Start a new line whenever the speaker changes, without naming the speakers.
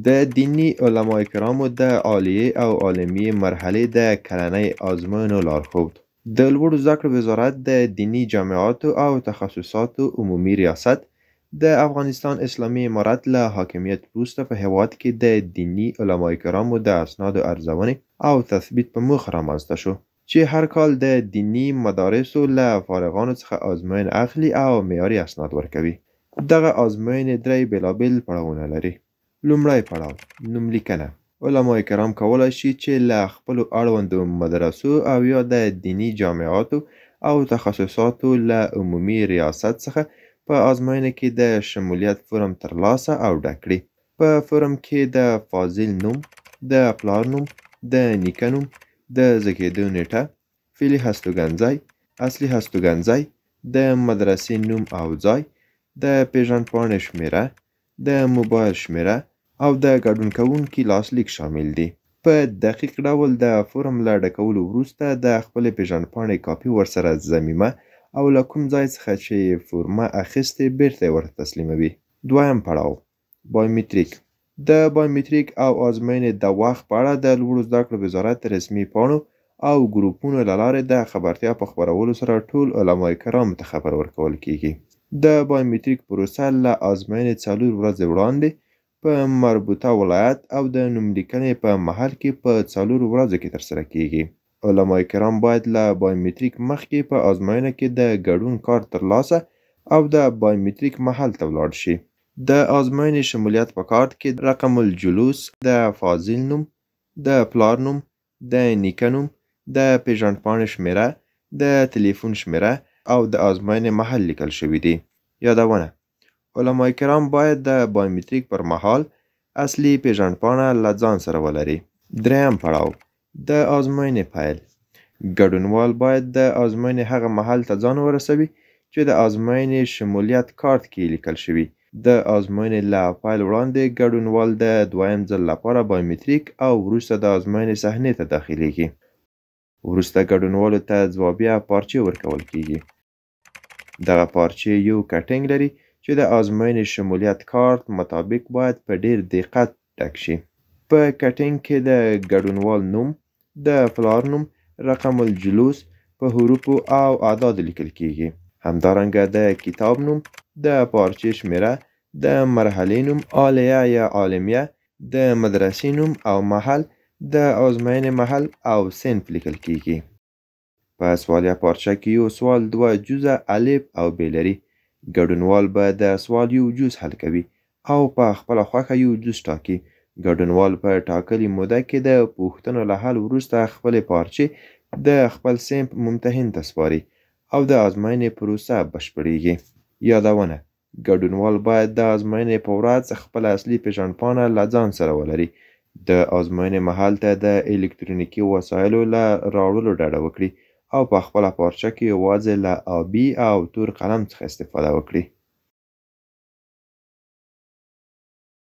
د دیني علماء کرامو د عالیه او عالمي مرحلې د کلنۍ ازموینو لارښود. د لوړو زده کړو وزارت د دیني جامعاتو او تخصصاتو عمومي ریاست د افغانستان اسلامي امارت له حاکمیت وروسته په هېواد کې د دیني علماء کرامو د اسنادو ارزونې او تثبیت په موخه رامنځته شو، چې هر کال د دیني مدارسو له فارغانو څخه ازموینه اخلي او معیاري اسناد ورکوي. دغه ازموینې درې بېلابېل پړاوونه لري. لومړی پړاو نوملیکنه. علماء کرام کولای شي چې له خپلو اړوندو مدرسو او یا د دیني جامعاتو او تخصصاتو له عمومي ریاست څخه په ازموینه کې د شمولیت فورم ترلاسه او ډک کړي. په فورم کې د فاضل نوم، د پلار نوم، د نیکه نوم، د زیږیدو نیټه، فعلي هستوګنځی، اصلي هستوګنځی، د مدرسې نوم او ځای، د پیژندپاڼې شمیره، د موبایل شمیره او د ګډون کوونکي لاسلیک شامل دي. په دقیق ډول د فورم له ډکولو وروسته د خپلې پیژندپاڼې کاپي ورسره ضمیمه او له کوم ځای څخه چې فورمه اخیستې بیرته ورته تسلیموي. دویم پړاو بایومتریک. د بایومتریک او ازموینې د وخت په اړه د لوړو زده کړو وزارت رسمي پاڼو او ګروپونو له لارې د خبرتیا په خپرولو سره ټول علماء کرامو ته خبر ورکول کیږي. د بایومتریک پروسه له ازموینې 4 ورځې وړاندې په مربوطه ولایت او د نوملیکنې په محل کې په 4 ورځو کې ترسره کیږي. علماء کرام باید له بایومتریک مخکې په ازموینه کې د ګډون کارت ترلاسه او د بایومتریک محل ته ولاړ شي. د ازموینې شمولیت په کارت کې رقم الجلوس، د فاضل نوم، د پلار نوم، د نیکه نوم، د پیژندپاڼې شمیره، د تلیفون شمیره او د ازموینې محل لیکل شوي دي. یادونه: علماء کرام باید د بایومتریک پر مهال اصلي پیژندپاڼه له ځان سره ولري. دریم پړاو د ازموینې پیل. ګډونوال باید د ازموینې هغه محل ته ځان ورسوي چې د ازموینې شمولیت کارت کې لیکل شوي. د ازموینې له پیل وړاندې ګډونوال د دویم ځل لپاره بایومتریک او وروسته د ازموینې صحنې ته داخلیږي. وروسته ګډونوالو ته ځوابیه پارچې ورکول کیږي. دغه پارچې یو کټنګ لري چې د ازموینې شمولیت کارت مطابق باید په ډیر دقت ډک شي. په کټنګ کې د ګډونوال نوم، د پلار نوم، رقم الجلوس په حروفو او اعدادو لیکل کیږي. همدارنګه د کتاب نوم، د پارچې شمیره، د مرحلې نوم عالیه یا عالمیه، د مدرسې نوم او محل، د ازموینې محل او صنف لیکل کیږي. په سوالیه پارچه کې یو سوال 2 جزه الف او ب لري. ګډونوال به د سوال یو جز حل کوي او په خپله خوښه یو جز ټاکي. ګډونوال په ټاکلې موده کې د پوښتنو له حل وروسته خپلې پارچې د خپل صنف ممتحن ته سپاري او د ازموینې پروسه بشپړیږي. یادونه: ګډونوال باید د ازموینې په ورځ خپل اصلي پیژندپاڼه له ځان سره ولري. د ازموینې محل ته د الکترونیکي وسایلو له راوړلو ډډه وکړي او په خپله پارچه کې یوازې له آبي او تور قلم څخه استفاده وکړي.